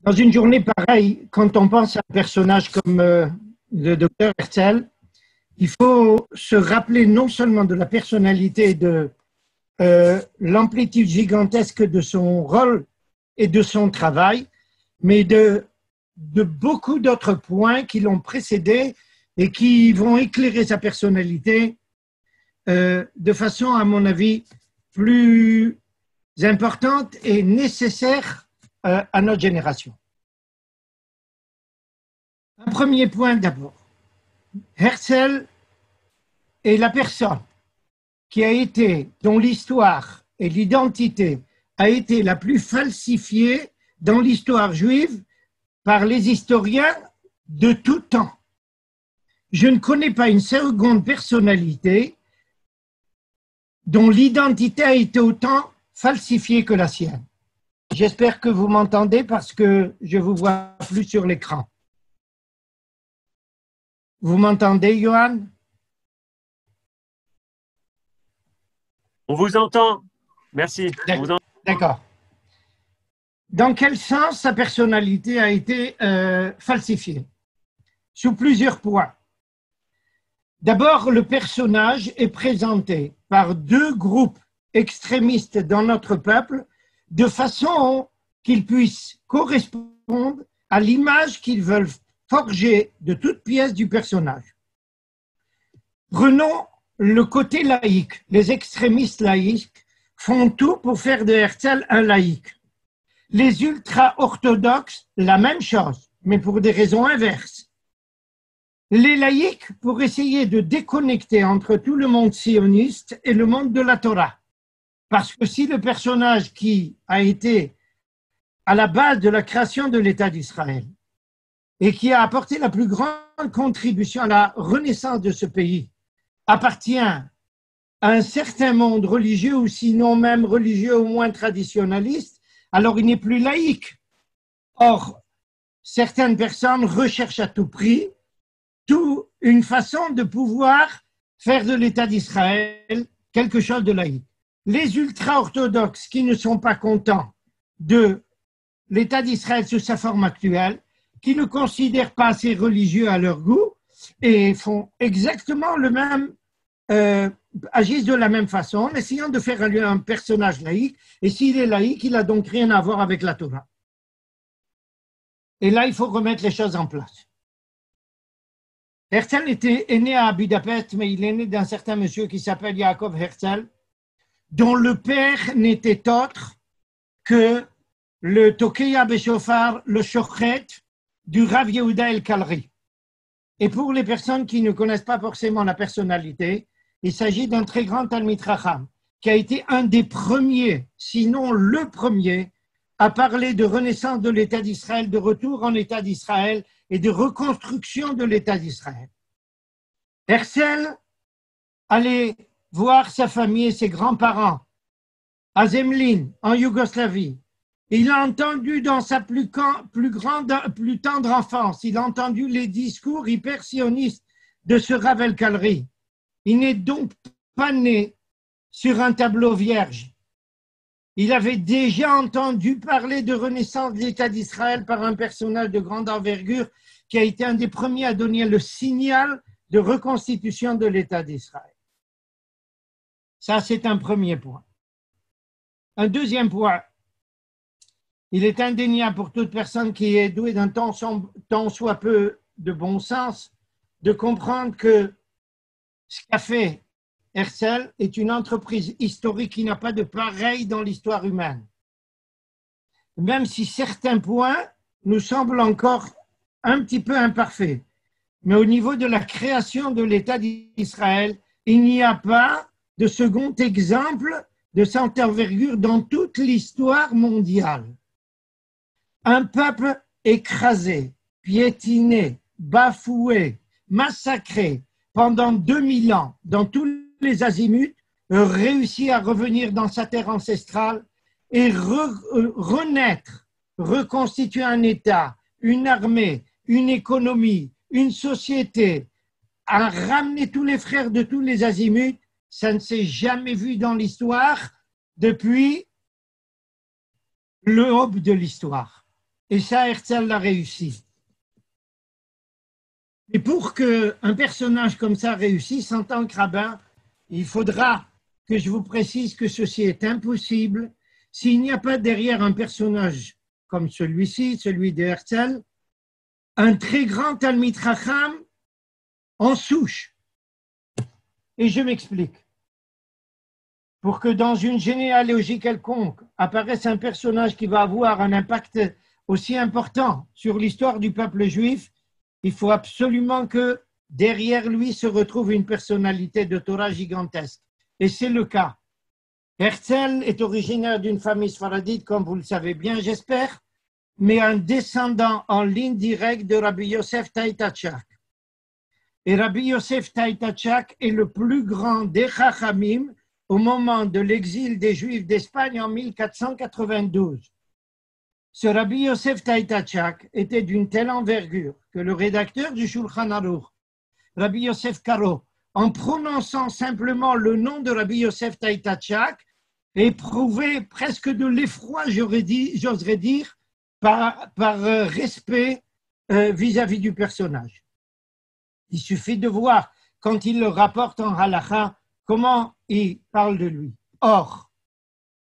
Dans une journée pareille, quand on pense à un personnage comme le docteur Herzl, il faut se rappeler non seulement de la personnalité et de l'amplitude gigantesque de son rôle et de son travail, mais de beaucoup d'autres points qui l'ont précédé et qui vont éclairer sa personnalité de façon, à mon avis, plus importante et nécessaire à notre génération. Un premier point d'abord. Herzl est la personne qui a été, dont l'histoire et l'identité a été la plus falsifiée dans l'histoire juive par les historiens de tout temps. Je ne connais pas une seconde personnalité dont l'identité a été autant falsifiée que la sienne. J'espère que vous m'entendez parce que je ne vous vois plus sur l'écran. Vous m'entendez, Johan? On vous entend. Merci. D'accord. Dans quel sens sa personnalité a été falsifiée? Sous plusieurs points. D'abord, le personnage est présenté par deux groupes extrémistes dans notre peuple de façon qu'ils puissent correspondre à l'image qu'ils veulent forger de toute pièce du personnage. Prenons le côté laïque. Les extrémistes laïques font tout pour faire de Herzl un laïque. Les ultra-orthodoxes, la même chose, mais pour des raisons inverses. Les laïcs pour essayer de déconnecter entre tout le monde sioniste et le monde de la Torah. Parce que si le personnage qui a été à la base de la création de l'État d'Israël et qui a apporté la plus grande contribution à la renaissance de ce pays appartient à un certain monde religieux ou sinon même religieux au moins traditionnaliste, alors il n'est plus laïque. Or, certaines personnes recherchent à tout prix une façon de pouvoir faire de l'État d'Israël quelque chose de laïque. Les ultra-orthodoxes qui ne sont pas contents de l'État d'Israël sous sa forme actuelle, qui ne considèrent pas assez religieux à leur goût et font exactement le même, agissent de la même façon en essayant de faire un personnage laïque. Et s'il est laïque, il n'a donc rien à voir avec la Torah. Et là, il faut remettre les choses en place. Herzl est né à Budapest, mais il est né d'un certain monsieur qui s'appelle Yaakov Herzl, dont le père n'était autre que le Tokeya Beshofar, le Shochet du Rav Yehuda El-Kalri. Et pour les personnes qui ne connaissent pas forcément la personnalité, il s'agit d'un très grand Talmid Chacham, qui a été un des premiers, sinon le premier, à parler de renaissance de l'État d'Israël, de retour en État d'Israël et de reconstruction de l'État d'Israël. Herzl allait voir sa famille et ses grands-parents à Zemlin, en Yougoslavie. Il a entendu dans sa plus tendre enfance, il a entendu les discours hyper-sionistes de ce Rav El-Kalri. Il n'est donc pas né sur un tableau vierge. Il avait déjà entendu parler de renaissance de l'État d'Israël par un personnage de grande envergure qui a été un des premiers à donner le signal de reconstitution de l'État d'Israël. Ça, c'est un premier point. Un deuxième point, il est indéniable pour toute personne qui est douée d'un tant soit peu de bon sens de comprendre que ce qu'a fait Herzl est une entreprise historique qui n'a pas de pareil dans l'histoire humaine. Même si certains points nous semblent encore un petit peu imparfaits. Mais au niveau de la création de l'État d'Israël, il n'y a pas de second exemple de cette envergure dans toute l'histoire mondiale. Un peuple écrasé, piétiné, bafoué, massacré pendant 2000 ans dans tous les azimuts, réussit à revenir dans sa terre ancestrale et renaître, reconstituer un État, une armée, une économie, une société, à ramener tous les frères de tous les azimuts, ça ne s'est jamais vu dans l'histoire depuis l'aube de l'histoire. Et ça, Herzl l'a réussi. Et pour qu'un personnage comme ça réussisse en tant que rabbin, il faudra que je vous précise que ceci est impossible s'il n'y a pas derrière un personnage comme celui-ci, celui de Herzl, un très grand Talmid Chacham en souche. Et je m'explique. Pour que dans une généalogie quelconque apparaisse un personnage qui va avoir un impact aussi important sur l'histoire du peuple juif, il faut absolument que derrière lui se retrouve une personnalité de Torah gigantesque. Et c'est le cas. Herzl est originaire d'une famille sfaradite, comme vous le savez bien, j'espère, mais un descendant en ligne directe de Rabbi Yosef Taïtachak. Et Rabbi Yosef Taïtachak est le plus grand des Chachamim au moment de l'exil des Juifs d'Espagne en 1492. Ce Rabbi Yosef Taïtachak était d'une telle envergure que le rédacteur du Shulchan Aruch, Rabbi Yosef Karo, en prononçant simplement le nom de Rabbi Yosef Taïtachak, éprouvait presque de l'effroi, j'oserais dire, par respect vis-à-vis du personnage. Il suffit de voir, quand il le rapporte en halakha, comment il parle de lui. Or,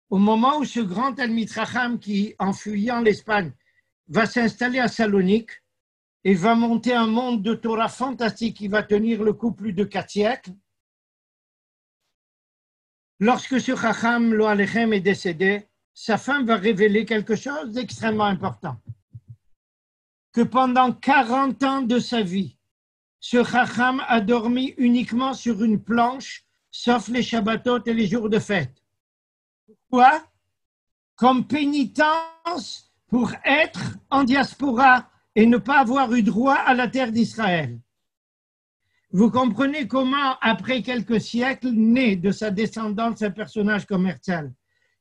au moment où ce grand Talmid Chacham qui, en fuyant l'Espagne, va s'installer à Salonique et va monter un monde de Torah fantastique qui va tenir le coup plus de 4 siècles, lorsque ce Chacham, lo alechem, est décédé, sa femme va révéler quelque chose d'extrêmement important. Que pendant 40 ans de sa vie, ce Chacham a dormi uniquement sur une planche, sauf les Shabbatot et les jours de fête. Pourquoi? Comme pénitence pour être en diaspora et ne pas avoir eu droit à la terre d'Israël. Vous comprenez comment, après quelques siècles, naît de sa descendance un personnage comme Herzl.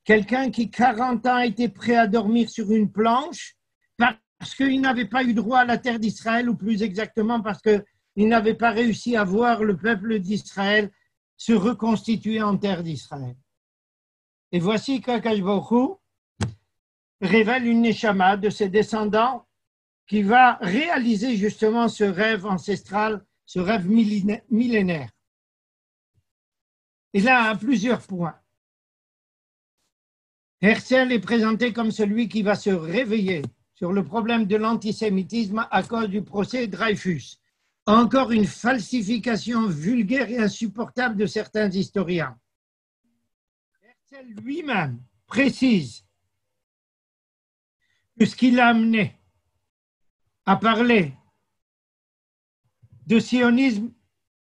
Quelqu'un qui, 40 ans, était prêt à dormir sur une planche parce qu'il n'avait pas eu droit à la terre d'Israël, ou plus exactement parce qu'il n'avait pas réussi à voir le peuple d'Israël se reconstituer en terre d'Israël. Et voici qu'Akash Baruch Hu révèle une neshama de ses descendants qui va réaliser justement ce rêve ancestral, ce rêve millénaire. Et là, à plusieurs points. Herzl est présenté comme celui qui va se réveiller sur le problème de l'antisémitisme à cause du procès Dreyfus. Encore une falsification vulgaire et insupportable de certains historiens. Herzl lui-même précise que ce qui l'a amené à parler de sionisme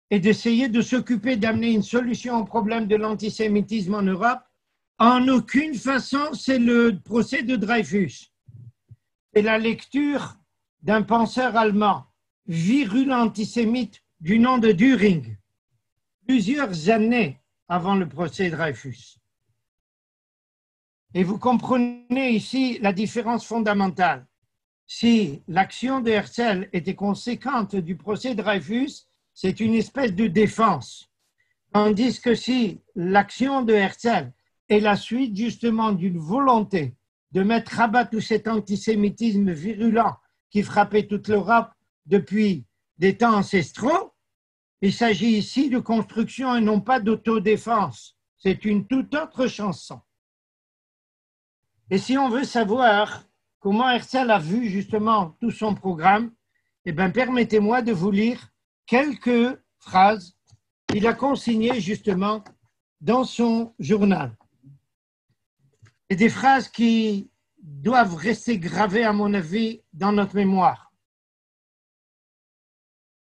et d'essayer de s'occuper d'amener une solution au problème de l'antisémitisme en Europe, en aucune façon c'est le procès de Dreyfus. C'est la lecture d'un penseur allemand, virulent antisémite du nom de Düring, plusieurs années avant le procès Dreyfus. Et vous comprenez ici la différence fondamentale. Si l'action de Herzl était conséquente du procès Dreyfus, c'est une espèce de défense. Tandis que si l'action de Herzl est la suite justement d'une volonté de mettre à bas tout cet antisémitisme virulent qui frappait toute l'Europe depuis des temps ancestraux, il s'agit ici de construction et non pas d'autodéfense. C'est une toute autre chanson. Et si on veut savoir comment Herzl a vu justement tout son programme, eh bien, permettez-moi de vous lire quelques phrases qu'il a consignées justement dans son journal. Et des phrases qui doivent rester gravées, à mon avis, dans notre mémoire.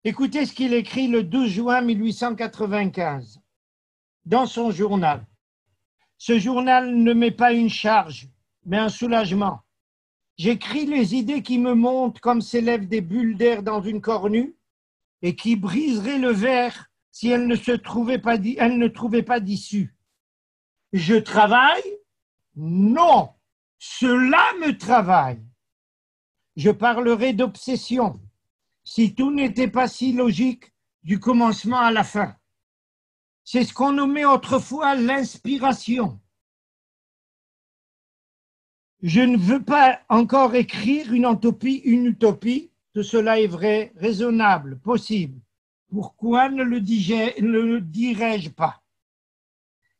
Écoutez ce qu'il écrit le 12 juin 1895 dans son journal. Ce journal ne m'est pas une charge, mais un soulagement. J'écris les idées qui me montent comme s'élèvent des bulles d'air dans une cornue et qui briseraient le verre si elles ne trouvaient pas d'issue. Je travaille? Non, cela me travaille. Je parlerai d'obsession, si tout n'était pas si logique du commencement à la fin. C'est ce qu'on nommait autrefois l'inspiration. Je ne veux pas encore écrire une utopie. Tout cela est vrai, raisonnable, possible. Pourquoi ne le dirais-je pas?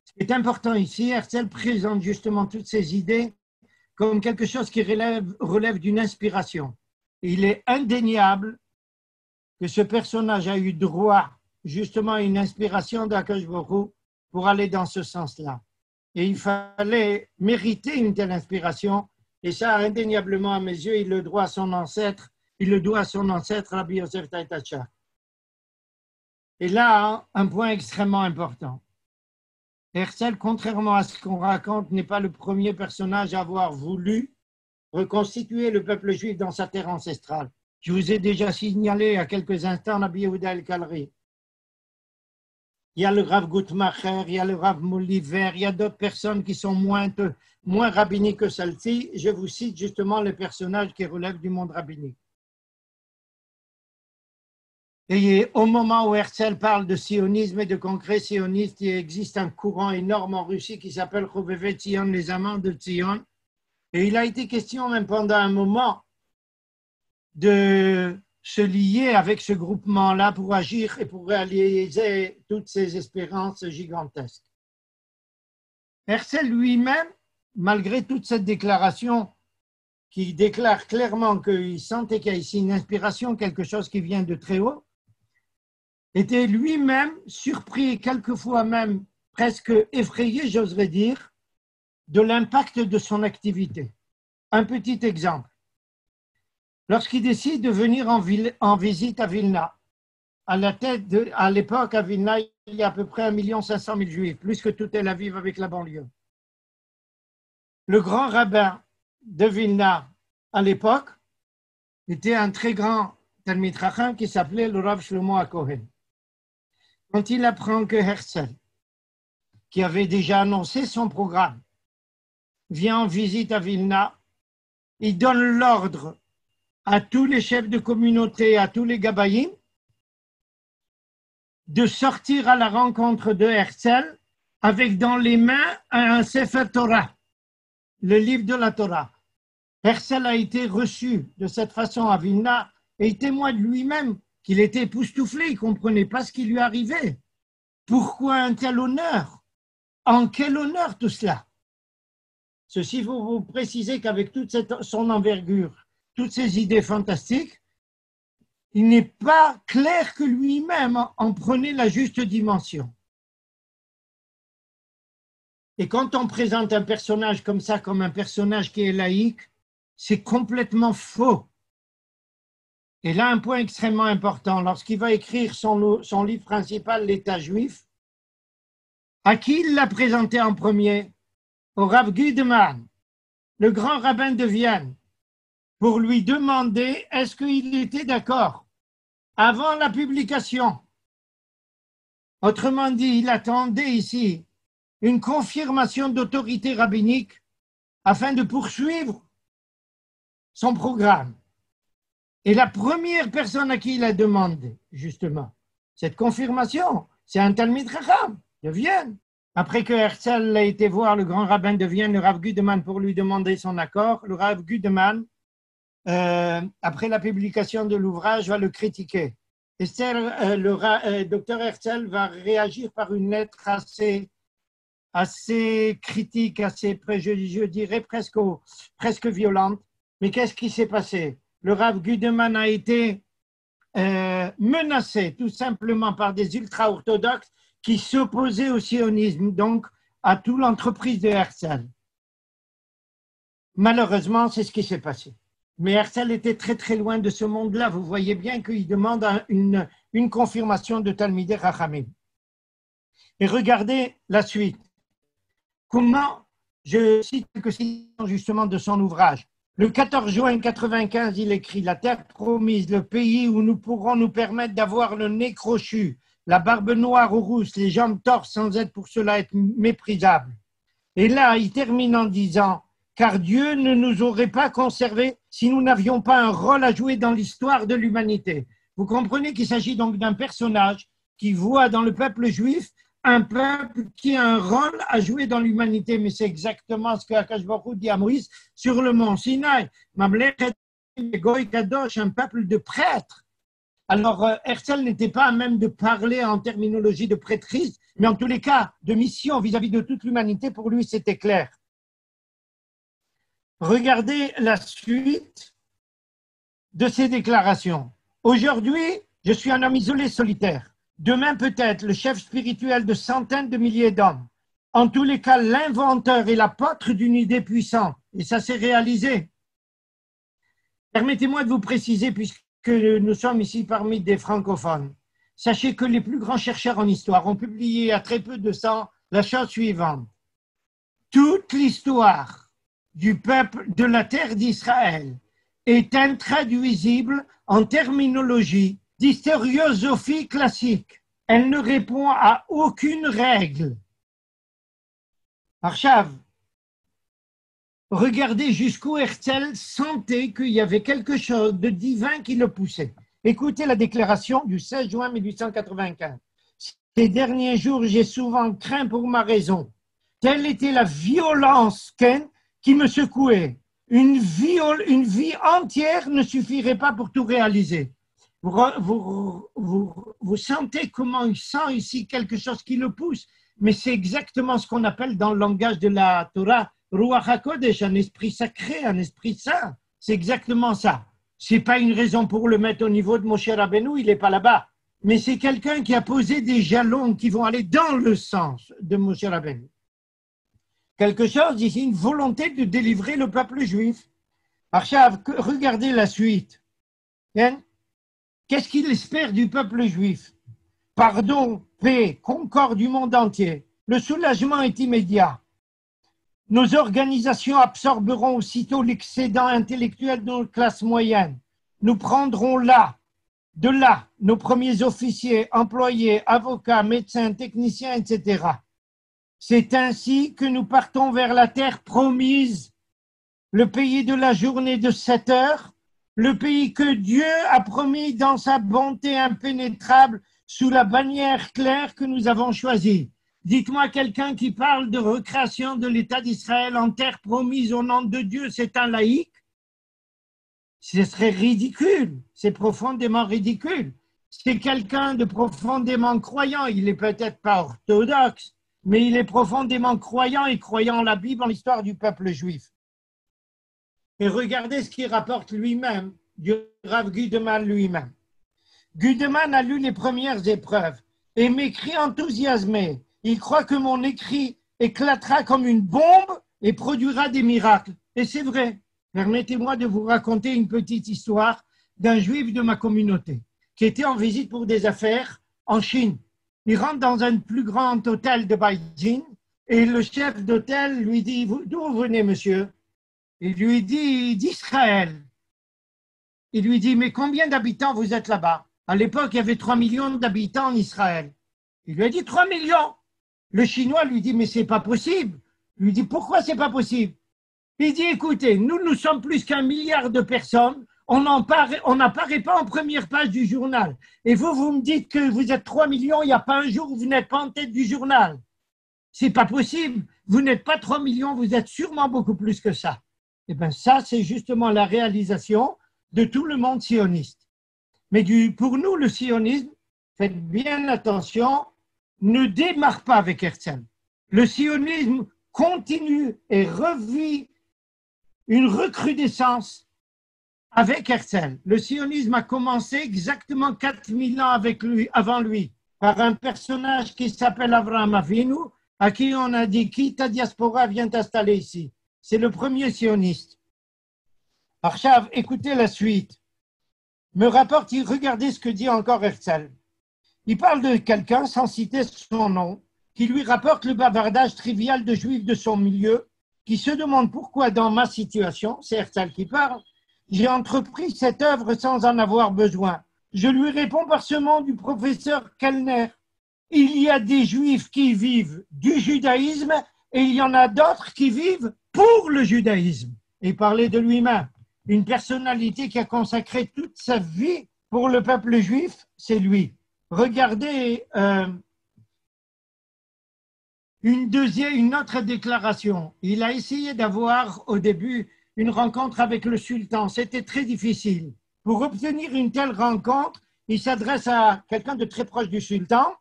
Ce qui est important ici, Herzl présente justement toutes ces idées comme quelque chose qui relève d'une inspiration. Et il est indéniable que ce personnage a eu droit justement à une inspiration d'Akadosh Baruch Hu pour aller dans ce sens-là. Et il fallait mériter une telle inspiration, et ça, indéniablement, à mes yeux, il le doit à son ancêtre, Rabbi Yosef Taïtacha. Et là, un point extrêmement important. Herzl, contrairement à ce qu'on raconte, n'est pas le premier personnage à avoir voulu reconstituer le peuple juif dans sa terre ancestrale. Je vous ai déjà signalé à quelques instants Rabbi Yehuda el-Kalri. Il y a le Rav Guttmacher, il y a le Rav Moliver, il y a d'autres personnes qui sont moins rabbiniques que celle-ci. Je vous cite justement les personnages qui relèvent du monde rabbinique. Et au moment où Herzl parle de sionisme et de concret sioniste, il existe un courant énorme en Russie qui s'appelle Chovevet Tzion, les amants de Tzion. Et il a été question même pendant un moment de se lier avec ce groupement-là pour agir et pour réaliser toutes ces espérances gigantesques. Herzl lui-même, malgré toute cette déclaration qui déclare clairement qu'il sentait qu'il y a ici une inspiration, quelque chose qui vient de très haut, était lui-même surpris et quelquefois même presque effrayé, j'oserais dire, de l'impact de son activité. Un petit exemple. Lorsqu'il décide de venir en visite à Vilna, à l'époque à Vilna, il y a à peu près 1 500 000 juifs, plus que tout Tel Aviv avec la banlieue. Le grand rabbin de Vilna, à l'époque, était un très grand Talmid Chacham qui s'appelait le Rav Shlomo HaKohen. Quand il apprend que Herzl, qui avait déjà annoncé son programme, vient en visite à Vilna, il donne l'ordre à tous les chefs de communauté, à tous les Gabayim, de sortir à la rencontre de Herzl avec dans les mains un Sefer Torah, le livre de la Torah. Herzl a été reçu de cette façon à Vilna et il témoigne lui-même qu'il était époustouflé, il ne comprenait pas ce qui lui arrivait. Pourquoi un tel honneur? En quel honneur tout cela? Ceci faut vous préciser qu'avec toute son envergure, toutes ces idées fantastiques, il n'est pas clair que lui-même en prenait la juste dimension. Et quand on présente un personnage comme ça, comme un personnage qui est laïque, c'est complètement faux. Et là, un point extrêmement important, lorsqu'il va écrire son livre principal, l'État juif, à qui il l'a présenté en premier? Au Rav Gudeman, le grand rabbin de Vienne, pour lui demander est-ce qu'il était d'accord avant la publication. Autrement dit, il attendait ici une confirmation d'autorité rabbinique afin de poursuivre son programme. Et la première personne à qui il a demandé, justement, cette confirmation, c'est un Talmid Chacham de Vienne. Après que Herzl a été voir le grand rabbin de Vienne, le Rav Gudeman, pour lui demander son accord, le Rav Gudeman, après la publication de l'ouvrage, va le critiquer. Le docteur Herzl va réagir par une lettre assez critique, je dirais presque violente. Mais qu'est-ce qui s'est passé? Le Rav Gudeman a été menacé tout simplement par des ultra-orthodoxes qui s'opposaient au sionisme, donc à toute l'entreprise de Herzl. Malheureusement, c'est ce qui s'est passé. Mais Herzl était très très loin de ce monde-là. Vous voyez bien qu'il demande une confirmation de Talmidei Chachamim. Et regardez la suite. Comment, je cite quelques citations justement de son ouvrage. Le 14 juin 1995, il écrit « La terre promise, le pays où nous pourrons nous permettre d'avoir le nez crochu, la barbe noire ou rousse, les jambes torses sans être pour cela être méprisables. » Et là, il termine en disant « Car Dieu ne nous aurait pas conservés si nous n'avions pas un rôle à jouer dans l'histoire de l'humanité. » Vous comprenez qu'il s'agit donc d'un personnage qui voit dans le peuple juif un peuple qui a un rôle à jouer dans l'humanité. Mais c'est exactement ce que Akash Baruch Hu dit à Moïse sur le mont Sinaï. Mamlechet Goy Kadosh, un peuple de prêtres. Alors, Herzl n'était pas à même de parler en terminologie de prêtrise, mais en tous les cas, de mission vis-à-vis de toute l'humanité, pour lui, c'était clair. Regardez la suite de ces déclarations. Aujourd'hui, je suis un homme isolé, solitaire. Demain, peut-être, le chef spirituel de centaines de milliers d'hommes. En tous les cas, l'inventeur et l'apôtre d'une idée puissante. Et ça s'est réalisé. Permettez-moi de vous préciser, puisque nous sommes ici parmi des francophones. Sachez que les plus grands chercheurs en histoire ont publié il y a très peu de temps la chose suivante. Toute l'histoire du peuple de la terre d'Israël est intraduisible en terminologie d'historiosophie classique. Elle ne répond à aucune règle. Arshav, regardez jusqu'où Herzl sentait qu'il y avait quelque chose de divin qui le poussait. Écoutez la déclaration du 16 juin 1895. Ces derniers jours, j'ai souvent craint pour ma raison. Telle était la violence qui me secouait. Une vie entière ne suffirait pas pour tout réaliser. Vous sentez comment il sent ici quelque chose qui le pousse, mais c'est exactement ce qu'on appelle dans le langage de la Torah Ruach HaKodesh, un esprit sacré, un esprit saint. C'est exactement ça. Ce n'est pas une raison pour le mettre au niveau de Moshe Rabbeinu, il n'est pas là-bas. Mais c'est quelqu'un qui a posé des jalons qui vont aller dans le sens de Moshe Rabbeinu. Quelque chose ici, une volonté de délivrer le peuple juif. Arshav, regardez la suite. Qu'est-ce qu'il espère du peuple juif? Pardon, paix, concorde du monde entier. Le soulagement est immédiat. Nos organisations absorberont aussitôt l'excédent intellectuel de nos classes moyennes. Nous prendrons de là, nos premiers officiers, employés, avocats, médecins, techniciens, etc. C'est ainsi que nous partons vers la terre promise, le pays de la journée de 7 heures, le pays que Dieu a promis dans sa bonté impénétrable sous la bannière claire que nous avons choisie. Dites-moi quelqu'un qui parle de recréation de l'État d'Israël en terre promise au nom de Dieu, c'est un laïc? Ce serait ridicule, c'est profondément ridicule. C'est quelqu'un de profondément croyant, il n'est peut-être pas orthodoxe, mais il est profondément croyant et croyant en la Bible, en l'histoire du peuple juif. Et regardez ce qu'il rapporte lui-même, du Rav Gudeman lui-même. Gudeman a lu les premières épreuves et m'écrit enthousiasmé. Il croit que mon écrit éclatera comme une bombe et produira des miracles. Et c'est vrai. Permettez-moi de vous raconter une petite histoire d'un juif de ma communauté qui était en visite pour des affaires en Chine. Il rentre dans un plus grand hôtel de Beijing et le chef d'hôtel lui dit « D'où vous venez, monsieur ?» Il lui dit « d'Israël ». Il lui dit « Mais combien d'habitants vous êtes là-bas ?» À l'époque, il y avait 3 millions d'habitants en Israël. Il lui a dit 3 millions. Le Chinois lui dit, mais c'est pas possible. Il lui dit, pourquoi c'est pas possible? Il dit, écoutez, nous sommes plus qu'1 milliard de personnes, on n'apparaît pas en première page du journal. Et vous me dites que vous êtes 3 millions, il n'y a pas un jour où vous n'êtes pas en tête du journal. C'est pas possible. Vous n'êtes pas 3 millions, vous êtes sûrement beaucoup plus que ça. Eh bien, ça, c'est justement la réalisation de tout le monde sioniste. Mais pour nous, le sionisme, faites bien attention, ne démarre pas avec Herzl. Le sionisme continue et revit une recrudescence avec Herzl. Le sionisme a commencé exactement 4000 ans avant lui, par un personnage qui s'appelle Avraham Avinu, à qui on a dit « Qui ta diaspora vient t'installer ici ?» C'est le premier sioniste. Arshav, écoutez la suite. Me rapporte, regardez ce que dit encore Herzl. Il parle de quelqu'un, sans citer son nom, qui lui rapporte le bavardage trivial de juifs de son milieu, qui se demande pourquoi dans ma situation, c'est Herzl qui parle, j'ai entrepris cette œuvre sans en avoir besoin. Je lui réponds par ce mot du professeur Kellner. Il y a des juifs qui vivent du judaïsme et il y en a d'autres qui vivent pour le judaïsme. Et parler de lui-même. Une personnalité qui a consacré toute sa vie pour le peuple juif, c'est lui. Regardez une autre déclaration. Il a essayé d'avoir au début une rencontre avec le sultan. C'était très difficile. Pour obtenir une telle rencontre, il s'adresse à quelqu'un de très proche du sultan,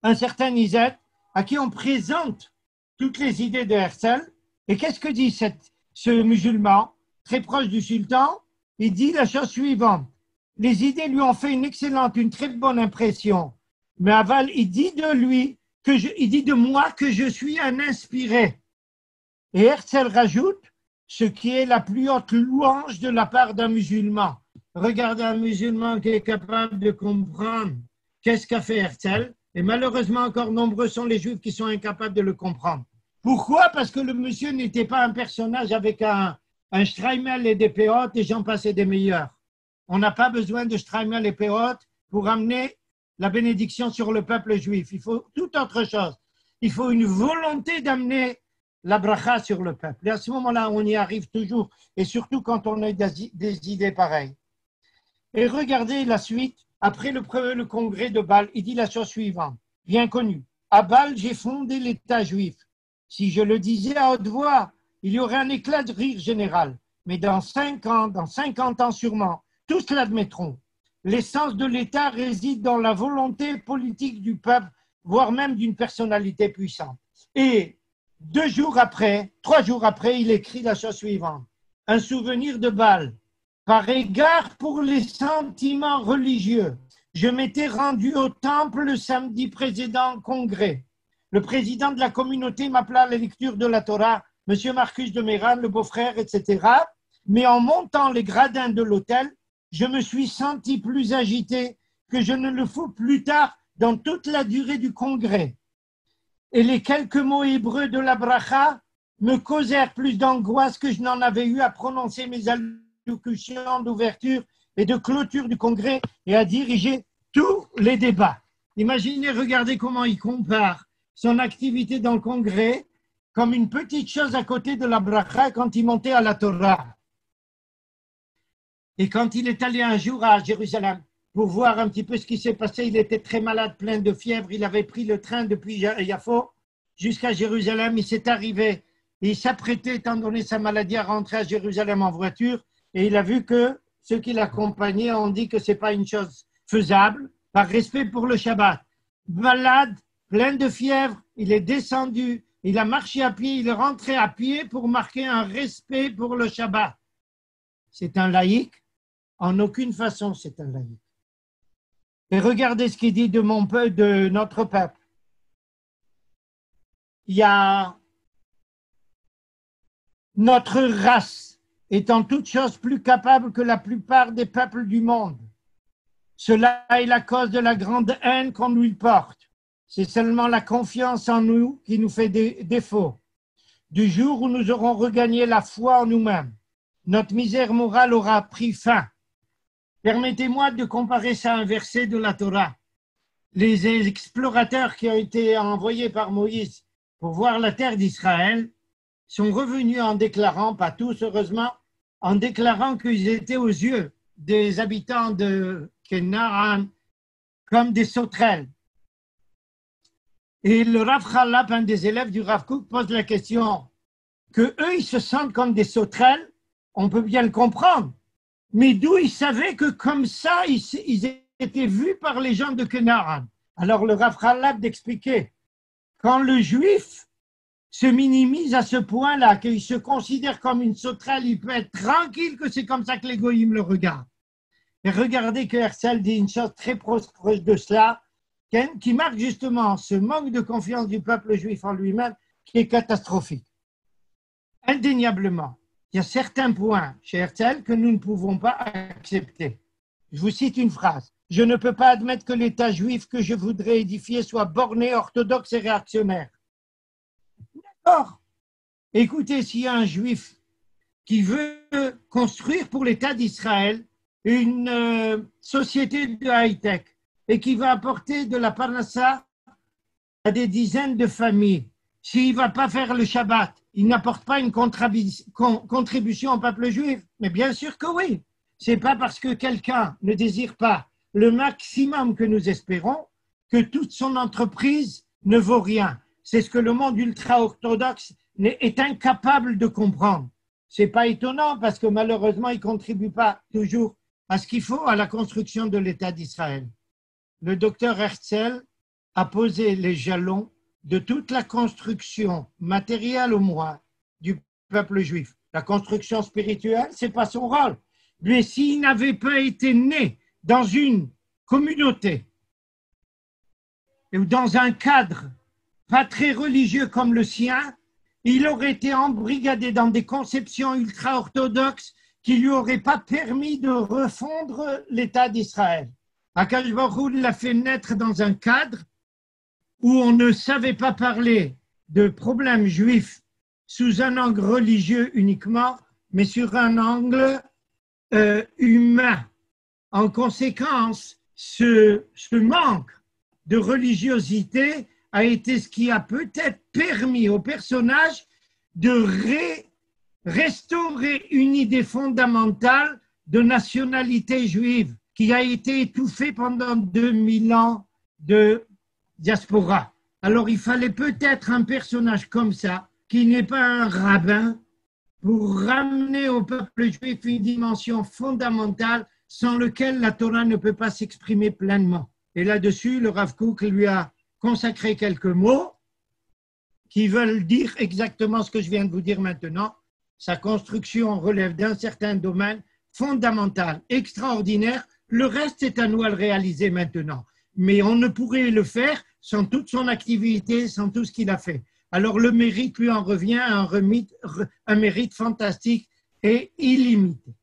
un certain Izet, à qui on présente toutes les idées de Herzl. Et qu'est-ce que dit ce musulman, très proche du sultan? Il dit la chose suivante. Les idées lui ont fait une très bonne impression. Mais Aval, il dit de moi que je suis un inspiré. Et Herzl rajoute ce qui est la plus haute louange de la part d'un musulman. Regardez un musulman qui est capable de comprendre qu'est-ce qu'a fait Herzl. Et malheureusement, encore nombreux sont les juifs qui sont incapables de le comprendre. Pourquoi? Parce que le monsieur n'était pas un personnage avec un Streimel et des péotes et j'en passais des meilleurs. On n'a pas besoin de Streimel et péotes pour amener la bénédiction sur le peuple juif. Il faut toute autre chose. Il faut une volonté d'amener la bracha sur le peuple. Et à ce moment-là, on y arrive toujours, et surtout quand on a des idées pareilles. Et regardez la suite. Après le congrès de Bâle, il dit la chose suivante, bien connue. À Bâle, j'ai fondé l'État juif. Si je le disais à haute voix, il y aurait un éclat de rire général. Mais dans 5 ans, dans 50 ans sûrement, tous l'admettront. L'essence de l'État réside dans la volonté politique du peuple, voire même d'une personnalité puissante. Et 3 jours après, il écrit la chose suivante. Un souvenir de Bâle. Par égard pour les sentiments religieux, je m'étais rendu au temple le samedi précédent congrès. Le président de la communauté m'appela à la lecture de la Torah, M. Marcus de Méran, le beau-frère, etc. Mais en montant les gradins de l'hôtel, je me suis senti plus agité que je ne le fus plus tard dans toute la durée du congrès. Et les quelques mots hébreux de la bracha me causèrent plus d'angoisse que je n'en avais eu à prononcer mes allocutions d'ouverture et de clôture du congrès et à diriger tous les débats. Imaginez, regardez comment il compare son activité dans le congrès comme une petite chose à côté de la bracha quand il montait à la Torah. Et quand il est allé un jour à Jérusalem pour voir un petit peu ce qui s'est passé, il était très malade, plein de fièvre, il avait pris le train depuis Yafo jusqu'à Jérusalem, il s'est arrivé, et il s'apprêtait, étant donné sa maladie, à rentrer à Jérusalem en voiture, et il a vu que ceux qui l'accompagnaient ont dit que ce n'est pas une chose faisable, par respect pour le Shabbat. Malade, plein de fièvre, il est descendu, il a marché à pied, il est rentré à pied pour marquer un respect pour le Shabbat. C'est un laïc? En aucune façon, c'est un laïc. Et regardez ce qu'il dit de notre peuple. Il y a notre race est en toute chose plus capable que la plupart des peuples du monde. Cela est la cause de la grande haine qu'on lui porte. C'est seulement la confiance en nous qui nous fait défaut. Du jour où nous aurons regagné la foi en nous-mêmes, notre misère morale aura pris fin. Permettez-moi de comparer ça à un verset de la Torah. Les explorateurs qui ont été envoyés par Moïse pour voir la terre d'Israël sont revenus en déclarant, pas tous heureusement, en déclarant qu'ils étaient aux yeux des habitants de Canaan comme des sauterelles. Et le Rav Chalap, un des élèves du Rav Kook, pose la question que eux ils se sentent comme des sauterelles, on peut bien le comprendre. Mais d'où ils savaient que comme ça, ils étaient vus par les gens de Canaan. Alors le Rav Chalab d'expliquer, quand le juif se minimise à ce point-là, qu'il se considère comme une sauterelle, il peut être tranquille que c'est comme ça que les goïms le regardent. Et regardez que Herzl dit une chose très proche de cela, qui marque justement ce manque de confiance du peuple juif en lui-même, qui est catastrophique. Indéniablement. Il y a certains points chez Herzl que nous ne pouvons pas accepter. Je vous cite une phrase. « Je ne peux pas admettre que l'État juif que je voudrais édifier soit borné, orthodoxe et réactionnaire. » D'accord. Écoutez, s'il y a un juif qui veut construire pour l'État d'Israël une société de high-tech et qui va apporter de la parnassa à des dizaines de familles, s'il ne va pas faire le Shabbat, il n'apporte pas une contribution au peuple juif? Mais bien sûr que oui. Ce n'est pas parce que quelqu'un ne désire pas le maximum que nous espérons que toute son entreprise ne vaut rien. C'est ce que le monde ultra-orthodoxe est incapable de comprendre. Ce n'est pas étonnant parce que malheureusement, il ne contribue pas toujours à ce qu'il faut à la construction de l'État d'Israël. Le docteur Herzl a posé les jalons de toute la construction matérielle au moins du peuple juif. La construction spirituelle, ce n'est pas son rôle. Mais s'il n'avait pas été né dans une communauté ou dans un cadre pas très religieux comme le sien, il aurait été embrigadé dans des conceptions ultra-orthodoxes qui ne lui auraient pas permis de refondre l'État d'Israël. Akadosh Baruch Hu l'a fait naître dans un cadre où on ne savait pas parler de problèmes juifs sous un angle religieux uniquement, mais sur un angle humain. En conséquence, ce manque de religiosité a été ce qui a peut-être permis au personnage de restaurer une idée fondamentale de nationalité juive qui a été étouffée pendant 2000 ans de diaspora. Alors il fallait peut-être un personnage comme ça, qui n'est pas un rabbin, pour ramener au peuple juif une dimension fondamentale sans laquelle la Torah ne peut pas s'exprimer pleinement. Et là-dessus, le Rav Kook lui a consacré quelques mots qui veulent dire exactement ce que je viens de vous dire maintenant. Sa construction relève d'un certain domaine fondamental, extraordinaire. Le reste est à nous à le réaliser maintenant. Mais on ne pourrait le faire sans toute son activité, sans tout ce qu'il a fait. Alors le mérite lui en revient à un mérite fantastique et illimité.